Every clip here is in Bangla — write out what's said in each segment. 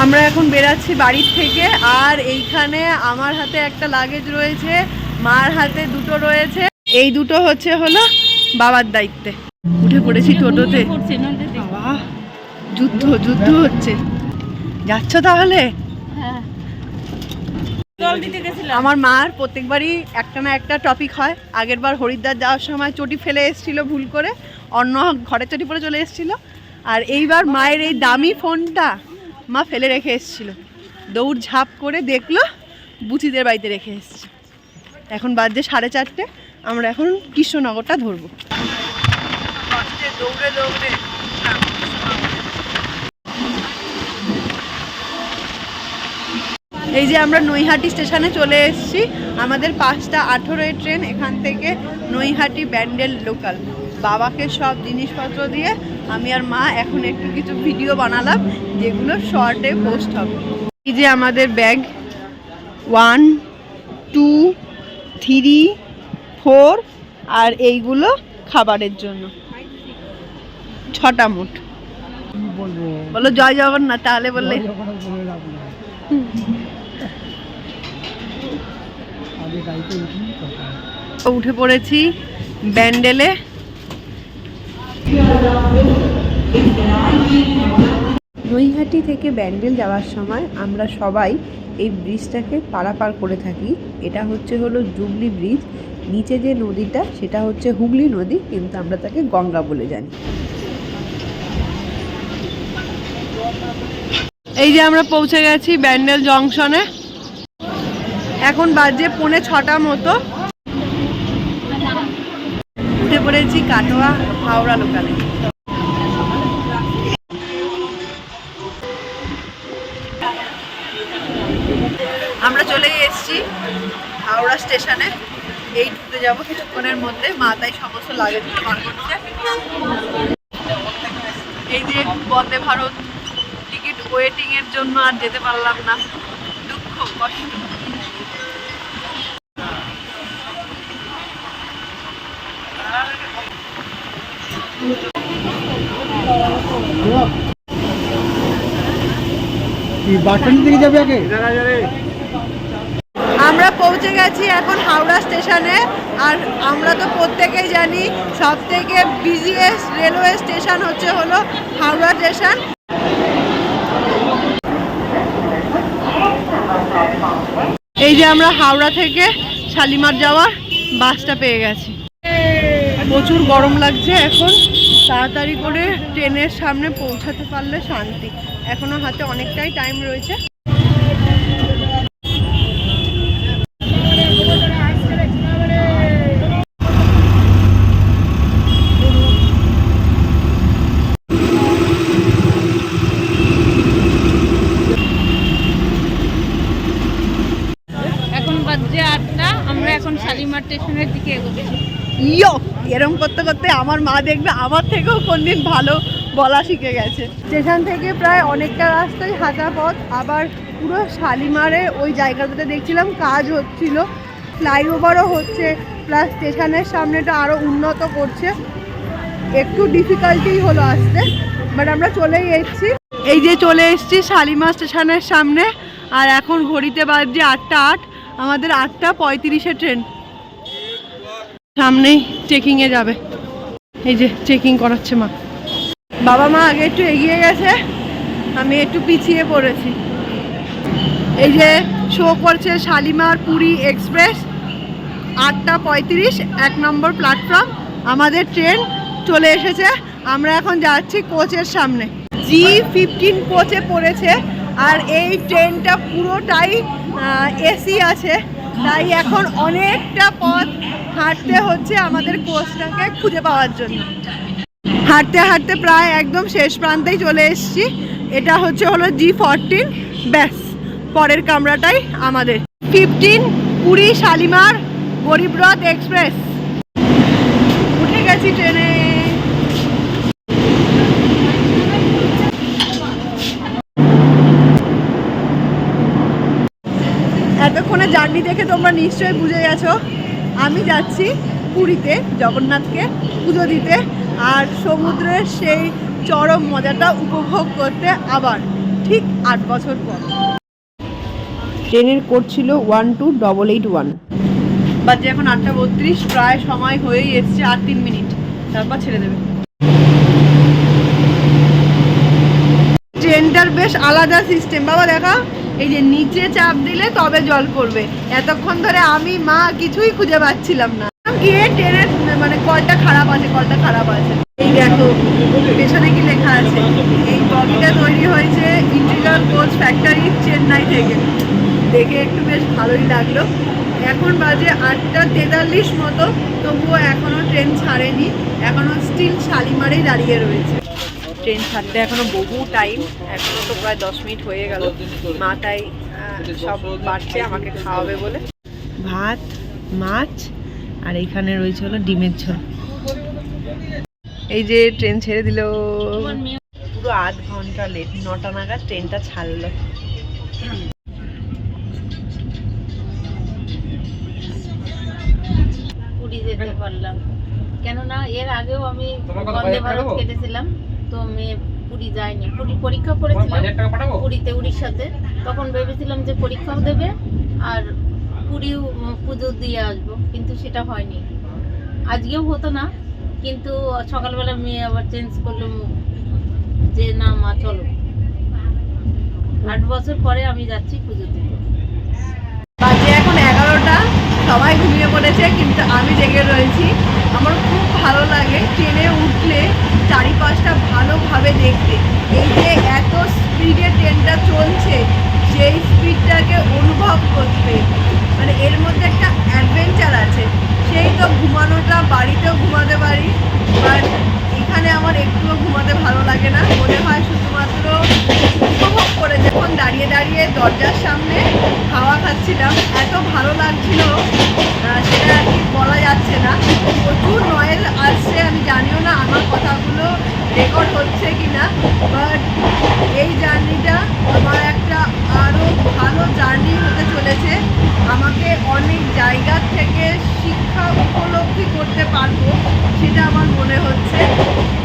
আমরা এখন বেরাচ্ছি বাড়ির থেকে। আর এইখানে আমার হাতে একটা লাগেজ রয়েছে, মার হাতে দুটো রয়েছে। এই দুটো হলো বাবার দায়িত্বে। উঠে পড়েছি টোটোতে। যুদ্ধ যুদ্ধ হচ্ছে। যাচ্ছ তাহলে? আমার মার প্রত্যেকবারই একটা না একটা টপিক হয়। আগের বার হরিদ্বার যাওয়ার সময় চটি ফেলে এসেছিল ভুল করে, অন্য ঘরে চটি পরে চলে এসেছিল। আর এইবার মায়ের এই দামি ফোনটা মা ফেলে রেখে এসেছিল। দৌড় ঝাঁপ করে দেখলো বুচিদের বাড়িতে রেখে এসেছে। এখন বাজে 4:30। আমরা এখন কৃষ্ণনগরটা ধরবো। দৌড়ে দৌড়ে এই যে আমরা নৈহাটি স্টেশনে চলে এসেছি। আমাদের 5:18 ট্রেন। এখান থেকে নৈহাটি ব্যান্ডেল লোকাল। বাবাকে সব জিনিসপত্র দিয়ে আমি আর মা এখন একটু কিছু ভিডিও বানালাম, যেগুলো শর্টে পোস্ট হবে। এই যে আমাদের ব্যাগ 1, 2, 3, 4 আর এইগুলো খাবারের জন্য 6টা মোট। বলো জয় জগন্নাথ। তাহলে বললে উঠে পড়েছি ব্যান্ডেলে। নৈহাটি থেকে ব্যান্ডেল যাওয়ার সময় আমরা সবাই এই ব্রিজটাকে পারাপার করে থাকি। এটা হলো জুবলি ব্রিজ। নিচে যে নদীটা সেটা হচ্ছে হুগলি নদী, কিন্তু আমরা তাকে গঙ্গা বলে জানি। এই যে আমরা পৌঁছে গেছি ব্যান্ডেল জংশনে। এখন বাজে 5:45 মতো। উঠে পড়েছি কাটোয়া হাওড়া লোকালে। আমরা চলে এসেছি হাওড়া স্টেশনে। এই ঢুকতে যাবো কিছুক্ষণের মধ্যে। মা তাই সমস্ত লাগেজগুলো বার করছে। এই যে বন্দে ভারত টিকিট ওয়েটিং এর জন্য আর যেতে পারলাম না। দুঃখ কষ্ট। আমরা পৌঁছে গেছি এখন হাওড়া স্টেশনে। আর আমরা তো প্রত্যেকেই জানি সব থেকে বিজিয়েস্ট রেলওয়ে স্টেশন হলো হাওড়া স্টেশন। এই যে আমরা হাওড়া থেকে শালিমার যাওয়ার বাসটা পেয়ে গেছি। প্রচুর গরম লাগছে এখন। তাড়াতাড়ি করে ট্রেনের সামনে পৌঁছাতে পারলে শান্তি। এখনো হাতে অনেকটাই টাইম রয়েছে। এখন বাজে 8টা। আমরা এখন শালিমার স্টেশনের দিকে এগোচ্ছি। এরম করতে করতে আমার মা দেখবে আমার থেকেও কোনদিন ভালো বলা শিখে গেছে। স্টেশন থেকে প্রায় অনেকটা রাস্তায় হাঁটা পথ। আবার পুরো শালিমারে ওই জায়গাটাতে দেখছিলাম কাজ হচ্ছিল, ফ্লাইওভারও হচ্ছে, প্লাস স্টেশনের সামনেটা আরও উন্নত করছে। একটু ডিফিকাল্টি হলো আসতে, বাট আমরা চলেই এসেছি। এই যে চলে এসেছি শালিমার স্টেশনের সামনে। আর এখন ঘড়িতে বাজছে 8:08। আমাদের 8:35 ট্রেন। সামনেই চেকিংয়ে যাবে। এই যে চেকিং করাচ্ছে মা। বাবা মা আগে একটু এগিয়ে গেছে, আমি একটু পিছিয়ে পড়েছি। এই যে শো করছে শালিমার পুরী এক্সপ্রেস 8:35, 1 নম্বর প্ল্যাটফর্ম। আমাদের ট্রেন চলে এসেছে। আমরা এখন যাচ্ছি কোচের সামনে। G15 কোচে পড়েছে। আর এই ট্রেনটা পুরোটাই এসি আছে, তাই এখন অনেকটা পথ হাঁটতে হচ্ছে আমাদের কোচটাকে খুঁজে পাওয়ার জন্য। হাঁটতে হাঁটতে প্রায় একদম শেষ প্রান্তেই চলে এসেছি। এটা হলো G14। ব্যাস, পরের কামরাটাই আমাদের। 15 পুরী শালিমার গরিবরথ এক্সপ্রেস। উঠে গেছি ট্রেনে। এতক্ষণে জার্নি দেখে তোমরা নিশ্চয়ই বুঝে গেছো আমি যাচ্ছি পুরীতে জগন্নাথকে পুজো দিতে আর সমুদ্রের সেই চরম মজাটা উপভোগ করতে। আবার ঠিক 8 বছর পর। ট্রেনের কোড ছিল 12881। বাজে এখন 8:32, প্রায় সময় হয়েই এসছে, আর 3 মিনিট তারপর ছেড়ে দেবে। ট্রেনটার বেশ আলাদা সিস্টেম বাবা, দেখা এই যে নিচে চাপ দিলে তবে জল পড়বে। এতক্ষণ ধরে আমি মা কিছুই খুঁজে পাচ্ছিলাম না, গিয়ে ট্রেনের মানে কলটা খারাপ আছে, কলটা খারাপ আছে। এই দেখো পেছনে কি লেখা আছে, এই বগিটা তৈরি হয়েছে ইন্টিগ্রাল কোচ ফ্যাক্টরি চেন্নাই থেকে। দেখে একটু বেশ ভালোই লাগলো। এখন বাজে 8:43 মতো, তবুও এখনো ট্রেন ছাড়েনি, এখনো স্টিল শালিমারেই দাঁড়িয়ে রয়েছে। ট্রেন ছাড়তে এখনো বহু টাইম, এখনো তো প্রায় 10 মিনিট হয়ে গেল। মা তাই সব বাড়ছে আমাকে খাওয়াবে বলে। ভাত, মাছ, আর এইখানে রয়েছে হলো ডিমের ঝোল। এই যে ট্রেন ছেড়ে দিল, পুরো 8 ঘন্টা লেট। 9টা নাগাদ ট্রেনটা ছাড়লো। পুরী যেতে পারলাম, কেননা এর আগেও আমি বন্দে ভারত কেটেছিলাম, তো আমি পুরী যাইনি। পুরী পরীক্ষা করেছিলাম পুরীতে, উড়িষ্যাতে। তখন ভেবেছিলাম যে পরীক্ষাও দেবে আর পুরীও পুজো দিয়ে আসবো, কিন্তু সেটা হয়নি। আজকেও হতো না, কিন্তু সকালবেলা মেয়ে আবার চেঞ্জ করলো যে না মা চলো, 8 বছর পরে আমি যাচ্ছি পুজো দিতে। বাজে এখন 11টা, সবাই ঘুমিয়ে পড়েছে কিন্তু আমি জেগে রয়েছি। আমার খুব ভালো লাগে ট্রেনে উঠলে চারিপাশটা ভালোভাবে দেখতে। এই যে এত স্পিডে ট্রেনটা চলছে, সেই স্পিডটাকে অনুভব করতে, মানে এর মধ্যে একটা অ্যাডভেঞ্চার আছে। সেই তো ঘুমানোটা বাড়িতেও ঘুমাতে পারি, বাট এখানে আমার একটুও ঘুমাতে ভালো লাগে না। মনে হয় শুধুমাত্র উপভোগ করে, যখন দাঁড়িয়ে দাঁড়িয়ে দরজার সামনে হাওয়া খাচ্ছিলাম, এত ভালো লাগছিল সেটা আর কি বলা যাচ্ছে না। প্রচুর নয়েজ আসছে, আমি জানিও না আমার কথাগুলো রেকর্ড হচ্ছে কি না, বাট এই জার্নিটা আমার একটা আরও ভালো জার্নি হতে চলেছে। আমাকে অনেক জায়গা থেকে শিক্ষা উপলব্ধি করতে পারবো, সেটা আমার মনে হচ্ছে।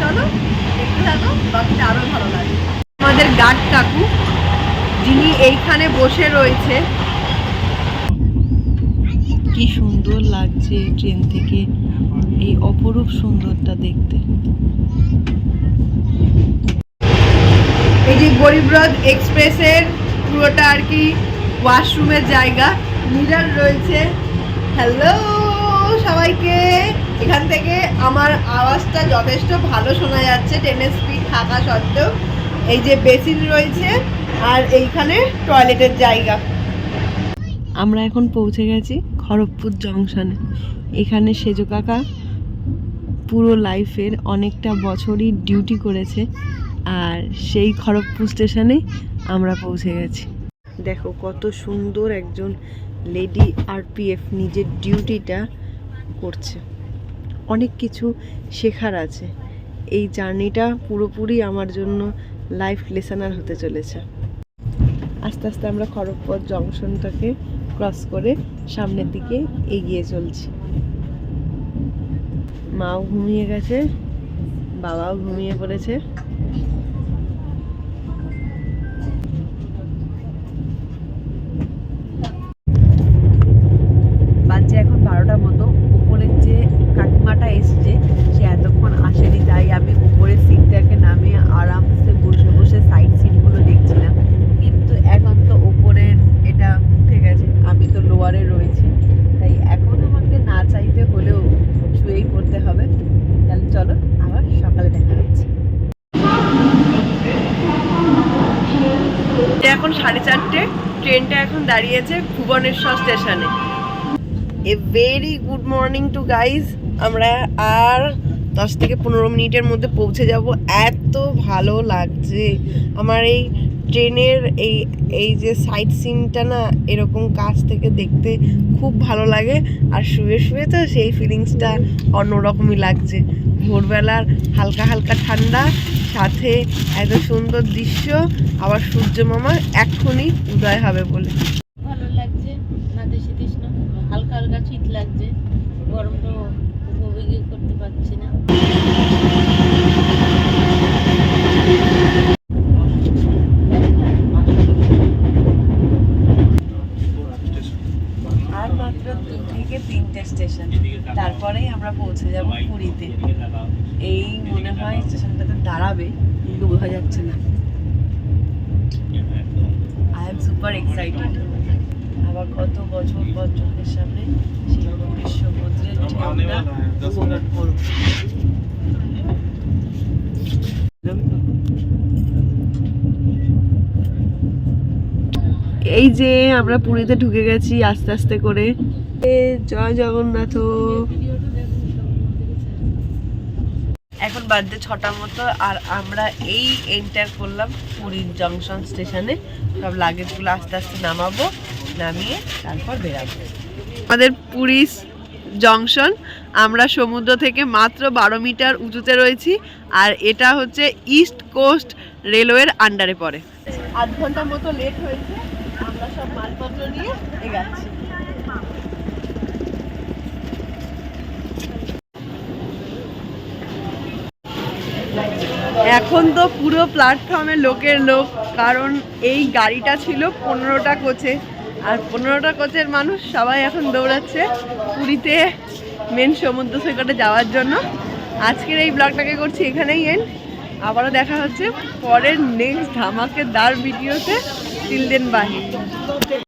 চলো একটু থাকো, বাকিটা আরও ভালো লাগে। আমাদের গার্ড কাকু, যিনি এইখানে বসে রয়েছে, কি সুন্দর লাগছে ট্রেন থেকে, এই অপরূপ সুন্দরটা দেখতে। এই যে গরিবরথ এক্সপ্রেসের পুরোটা আর কি ওয়াশরুমের জায়গা, মিরর রয়েছে। হ্যালো সবাইকে, এখান থেকে আমার আওয়াজটা যথেষ্ট ভালো শোনা যাচ্ছে ট্রেনের স্পিড থাকা সত্ত্বেও। এই যে বেসিন রয়েছে, আর এইখানে টয়লেটের জায়গা। আমরা এখন পৌঁছে গেছি খড়গপুর জংশনে। এখানে সেজো কাকা পুরো লাইফের অনেকটা বছরই ডিউটি করেছে, আর সেই খড়গপুর স্টেশনে আমরা পৌঁছে গেছি। দেখো কত সুন্দর একজন লেডি আরপিএফ নিজের ডিউটিটা করছে। অনেক কিছু শেখার আছে। এই জার্নিটা পুরোপুরি আমার জন্য লাইফ লেসনার হতে চলেছে। আস্তে আস্তে আমরা খড়গপুর জংশনটাকে ক্রস করে সামনের দিকে এগিয়ে চলছি। মাও ঘুমিয়ে গেছে, বাবাও ঘুমিয়ে পড়েছে। বাজে এখন 12টার মতো। উপরের যে কাকিমাটা এসছে সে এতক্ষণ আসেনি, তাই আমি উপরের সিটটাকে নামিয়ে আরামসে বসে বসে সাইড সিটগুলো দেখছিলাম। কিন্তু এখন তো উপরের এটা উঠে গেছে, আমি তো লোয়ারে রয়েছি, তাই এখন আমাকে না চাইতে হলেও শুয়েই পড়তে হবে। তাহলে চলো আবার সকালে দেখা হচ্ছে। এখন 4:30, ট্রেনটা এখন দাঁড়িয়েছে ভুবনেশ্বর স্টেশনে। A very good morning to guys. আমরা আর 10 থেকে 15 মিনিটের মধ্যে পৌঁছে যাব। এত ভালো লাগছে আমার এই ট্রেনের এই যে সাইড সিনটা না, এরকম কাছ থেকে দেখতে খুব ভালো লাগে। আর শুয়ে শুয়ে তো সেই ফিলিংসটা অন্যরকমই লাগছে। ভোরবেলার হালকা হালকা ঠান্ডা, সাথে এত সুন্দর দৃশ্য, আবার সূর্য মামা এক্ষুনি উদয় হবে বলে ভালো লাগছে। নাতিশীতোষ্ণ, হালকা হালকা শীত লাগছে, গরমটা উপভোগই করতে পারছি না। স্টেশন, তারপরেই আমরা পৌঁছে যাব পুরীতে। এই মনে হয় স্টেশনটাতে দাঁড়াবে, কিন্তু বোঝা যাচ্ছে না। I am super excited. আবার কত বছর পর চোখের সামনে সেই পুরীর সমুদ্রের ঢেউটা উপভোগ করব। এই যে আমরা পুরীতে ঢুকে গেছি আস্তে আস্তে করে। জয় জগন্নাথ। এখন বাজে 6টা মতো, আর আমরা এই এন্টার করলাম পুরীর জংশন স্টেশনে। সব লাগেজগুলো আস্তে আস্তে নামাবো, নামিয়ে তারপর বেরাবো। আমাদের পুরী জংশন, আমরা সমুদ্র থেকে মাত্র 12 মিটার উঁচুতে রয়েছি, আর এটা হচ্ছে ইস্ট কোস্ট রেলওয়ের আন্ডারে পড়ে। আধ ঘন্টার মতো লেট হয়েছে, আমরা সব মালপত্র নিয়ে এগাচ্ছি। এখন তো পুরো প্ল্যাটফর্মে লোকের লোক, কারণ এই গাড়িটা ছিল 15টা কোচে, আর 15টা কোচের মানুষ সবাই এখন দৌড়াচ্ছে পুরীতে মেন সমুদ্র সৈকতে যাওয়ার জন্য। আজকের এই ব্লগটাকে করছি এখানেই এন্ড। আবারও দেখা হচ্ছে পরের নেক্সট ধামাকেদার ভিডিওতে। Till then by.